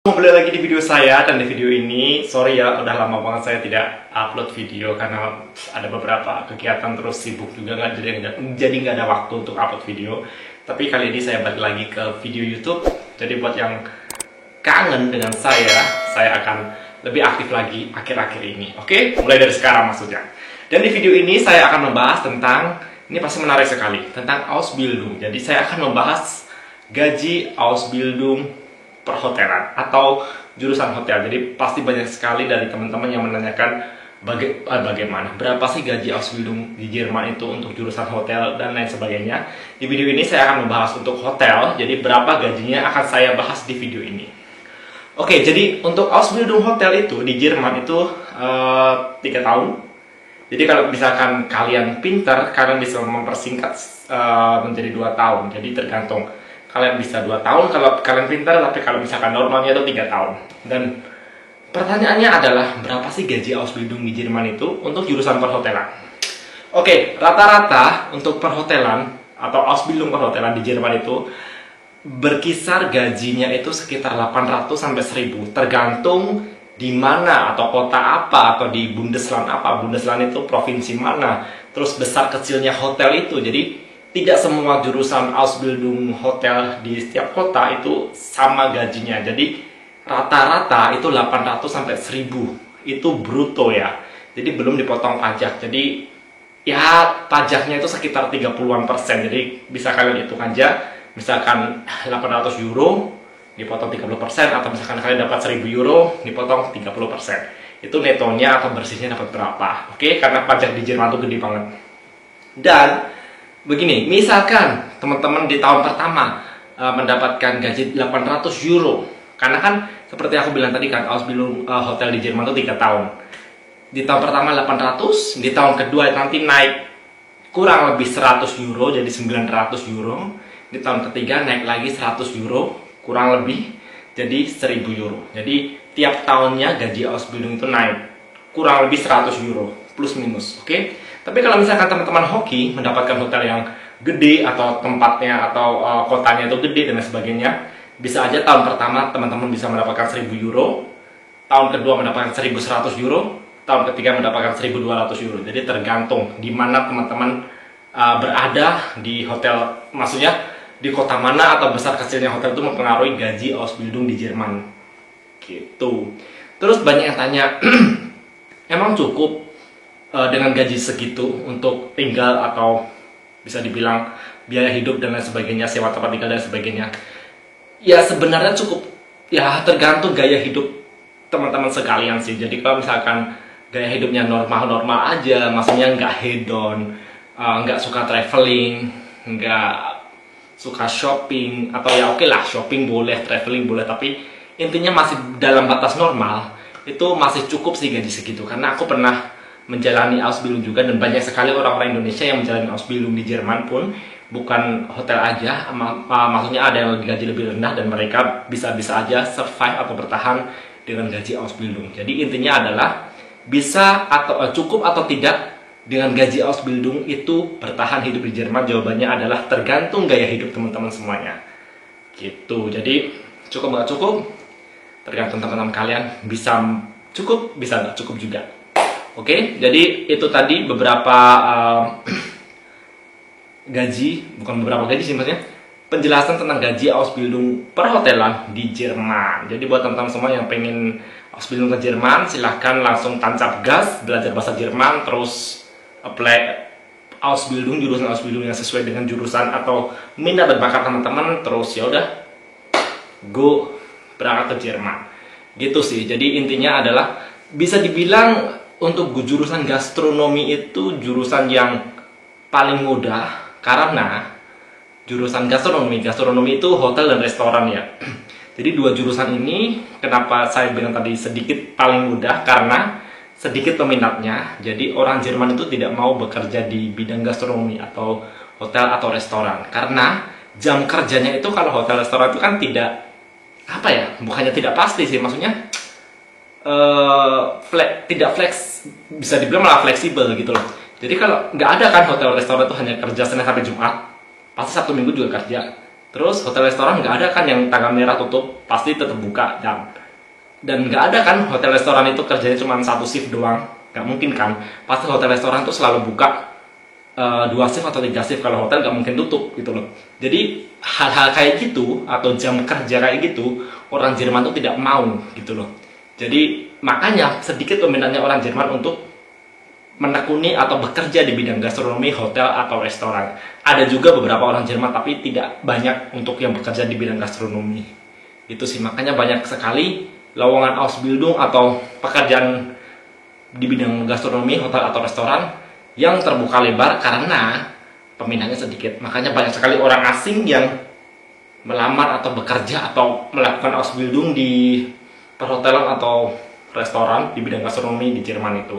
Kembali lagi di video saya, dan di video ini sorry ya udah lama banget saya tidak upload video karena ada beberapa kegiatan, terus sibuk juga jadi nggak ada waktu untuk upload video. Tapi kali ini saya balik lagi ke video YouTube. Jadi buat yang kangen dengan saya akan lebih aktif lagi akhir-akhir ini. Oke, mulai dari sekarang maksudnya. Dan di video ini saya akan membahas tentang, ini pasti menarik sekali, tentang Ausbildung. Jadi saya akan membahas gaji Ausbildung perhotelan atau jurusan hotel. Jadi pasti banyak sekali dari teman-teman yang menanyakan bagaimana, berapa sih gaji Ausbildung di Jerman itu untuk jurusan hotel dan lain sebagainya. Di video ini saya akan membahas untuk hotel, jadi berapa gajinya akan saya bahas di video ini. Oke, jadi untuk Ausbildung hotel itu di Jerman itu 3 tahun. Jadi kalau misalkan kalian pintar, kalian bisa mempersingkat menjadi 2 tahun. Jadi tergantung, kalian bisa 2 tahun kalau kalian pintar, tapi kalau misalkan normalnya itu 3 tahun. Dan pertanyaannya adalah, berapa sih gaji Ausbildung di Jerman itu untuk jurusan perhotelan? Oke, rata-rata untuk perhotelan atau Ausbildung perhotelan di Jerman itu berkisar gajinya itu sekitar 800 sampai 1000, tergantung di mana atau kota apa atau di Bundesland apa. Bundesland itu provinsi mana, terus besar kecilnya hotel itu. Jadi tidak semua jurusan Ausbildung hotel di setiap kota itu sama gajinya. Jadi rata-rata itu 800 sampai 1000. Itu bruto ya. Jadi belum dipotong pajak. Jadi ya pajaknya itu sekitar 30-an%. Jadi bisa kalian hitung aja. Misalkan 800 euro dipotong 30%, atau misalkan kalian dapat 1000 euro dipotong 30%. Itu netonya atau bersihnya dapat berapa. Oke, karena pajak di Jerman itu gede banget. Dan begini, misalkan teman-teman di tahun pertama mendapatkan gaji 800 euro. Karena kan seperti aku bilang tadi kan, Ausbildung hotel di Jerman itu 3 tahun. Di tahun pertama 800, di tahun kedua nanti naik kurang lebih 100 euro jadi 900 euro. Di tahun ketiga naik lagi 100 euro kurang lebih jadi 1000 euro. Jadi tiap tahunnya gaji Ausbildung itu naik kurang lebih 100 euro plus minus. Oke? Tapi kalau misalkan teman-teman hoki mendapatkan hotel yang gede atau tempatnya atau kotanya itu gede dan sebagainya, bisa aja tahun pertama teman-teman bisa mendapatkan 1000 euro, tahun kedua mendapatkan 1100 euro, tahun ketiga mendapatkan 1200 euro. Jadi tergantung di mana teman-teman berada di hotel, maksudnya di kota mana atau besar kecilnya hotel itu mempengaruhi gaji Ausbildung di Jerman. Gitu. Terus banyak yang tanya, emang cukup dengan gaji segitu untuk tinggal atau bisa dibilang biaya hidup dan lain sebagainya, sewa tempat tinggal dan sebagainya? Ya sebenarnya cukup, ya tergantung gaya hidup teman-teman sekalian sih. Jadi kalau misalkan gaya hidupnya normal-normal aja, maksudnya nggak hedon, nggak suka traveling, nggak suka shopping, atau ya oke lah, shopping boleh, traveling boleh, tapi intinya masih dalam batas normal, itu masih cukup sih gaji segitu. Karena aku pernah menjalani Ausbildung juga, dan banyak sekali orang-orang Indonesia yang menjalani Ausbildung di Jerman pun, bukan hotel aja, maksudnya ada yang gaji lebih rendah dan mereka bisa-bisa aja survive atau bertahan dengan gaji Ausbildung. Jadi intinya adalah bisa atau cukup atau tidak dengan gaji Ausbildung itu bertahan hidup di Jerman. Jawabannya adalah tergantung gaya hidup teman-teman semuanya. Gitu. Jadi cukup nggak cukup, tergantung teman-teman kalian. Bisa cukup, bisa nggak cukup juga. Oke, jadi itu tadi beberapa gaji, bukan beberapa gaji sih maksudnya, penjelasan tentang gaji Ausbildung perhotelan di Jerman. Jadi buat teman-teman semua yang pengen Ausbildung ke Jerman, silahkan langsung tancap gas, belajar bahasa Jerman, terus apply Ausbildung, jurusan Ausbildung yang sesuai dengan jurusan atau minat dan bakat teman-teman, terus ya udah go berangkat ke Jerman. Gitu sih. Jadi intinya adalah bisa dibilang untuk jurusan gastronomi itu jurusan yang paling mudah, karena jurusan gastronomi itu hotel dan restoran ya. Jadi dua jurusan ini kenapa saya bilang tadi sedikit paling mudah, karena sedikit peminatnya. Jadi orang Jerman itu tidak mau bekerja di bidang gastronomi atau hotel atau restoran, karena jam kerjanya itu kalau hotel restoran itu kan tidak, apa ya, bukannya tidak pasti sih, maksudnya tidak flex, bisa dibilang malah fleksibel gitu loh. Jadi kalau nggak ada kan hotel restoran itu hanya kerja Senin sampai Jumat, pasti Sabtu Minggu juga kerja. Terus hotel restoran nggak ada kan yang tanggal merah tutup, pasti tetap buka. Dan nggak ada kan hotel restoran itu kerjanya cuma satu shift doang, nggak mungkin kan. Pasti hotel restoran tuh selalu buka 2 shift atau 3 shift. Kalau hotel nggak mungkin tutup gitu loh. Jadi hal-hal kayak gitu atau jam kerja kayak gitu orang Jerman tuh tidak mau gitu loh. Jadi makanya sedikit peminatnya orang Jerman untuk menekuni atau bekerja di bidang gastronomi, hotel atau restoran. Ada juga beberapa orang Jerman tapi tidak banyak untuk yang bekerja di bidang gastronomi. Itu sih makanya banyak sekali lowongan Ausbildung atau pekerjaan di bidang gastronomi, hotel atau restoran yang terbuka lebar karena peminatnya sedikit. Makanya banyak sekali orang asing yang melamar atau bekerja atau melakukan Ausbildung di perhotelan atau restoran di bidang gastronomi di Jerman itu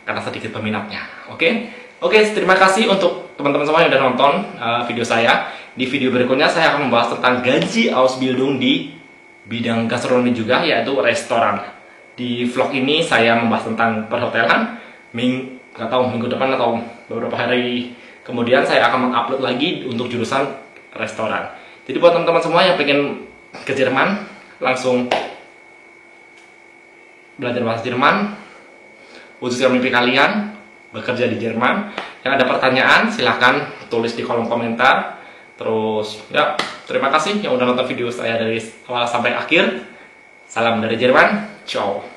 karena sedikit peminatnya. Oke, terima kasih untuk teman-teman semua yang sudah nonton video saya. Di video berikutnya saya akan membahas tentang gaji Ausbildung di bidang gastronomi juga, yaitu restoran. Di vlog ini saya membahas tentang perhotelan. Nggak tahu minggu depan atau beberapa hari kemudian saya akan mengupload lagi untuk jurusan restoran. Jadi buat teman-teman semua yang pengen ke Jerman, langsung belajar bahasa Jerman, wujudkan mimpi kalian bekerja di Jerman. Yang ada pertanyaan silahkan tulis di kolom komentar. Terus ya, terima kasih yang udah nonton video saya dari awal sampai akhir. Salam dari Jerman, ciao.